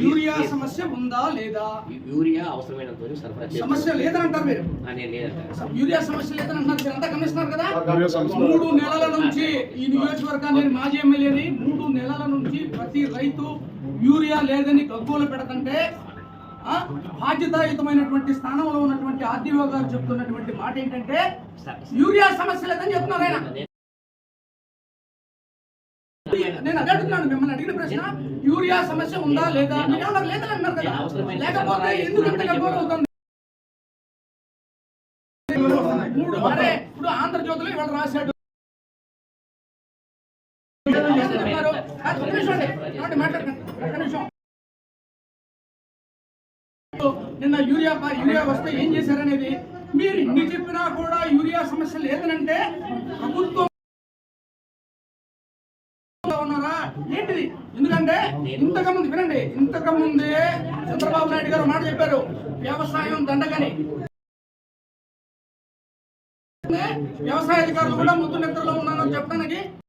Urea సమస్య ఉందా లేదా? యూరియా అవసరమైనంత సరఫరా సమస్య లేదని అంటారు మీరు. యూరియా సమస్య లేదని అంటారు మీరు అంతా గమనిస్తున్నారు కదా. 3 నెలల నుంచి ఈ నియోజకవర్గాన్ని మాజీ ఎమ్మెల్యేని 3 నెలల నుంచి ప్రతి రైతు యూరియా లేదని గగ్గోలు పెడతంటే బాధ్యతాయుతమైనటువంటి స్థానంలో ఉన్నటువంటి ఆర్డీఓ గారు చెప్తున్నటువంటి మాట ఏంటంటే యూరియా సమస్య లేదని చెప్తున్నారు ఆయన. నేను అదే అడుగుతున్నాను, మిమ్మల్ని అడిగిన ప్రశ్న యూరియా సమస్య ఉందా లేదా? మీరేమన్నా లేదని అన్నారు కదా, లేకపోతే ఎందుకు ఇంత గగ్గోలు అవుతుంది? ఇప్పుడు ఆంధ్రజ్యోతిలో ఇవాళ రాశాడు. నిన్న యూరియా వస్తే ఏం చేశారనేది మీరు ఇన్ని చెప్పినా కూడా యూరియా సమస్య లేదనంటే ప్రభుత్వం ఉన్నారా ఏంటిది? ఎందుకంటే ఇంతకుముందు వినండి, ఇంతకుముందే చంద్రబాబు నాయుడు గారు మాట చెప్పారు, వ్యవసాయం దండగని. వ్యవసాయ అధికారులు కూడా ముద్దు నిద్రలో ఉన్నారని చెప్పడానికి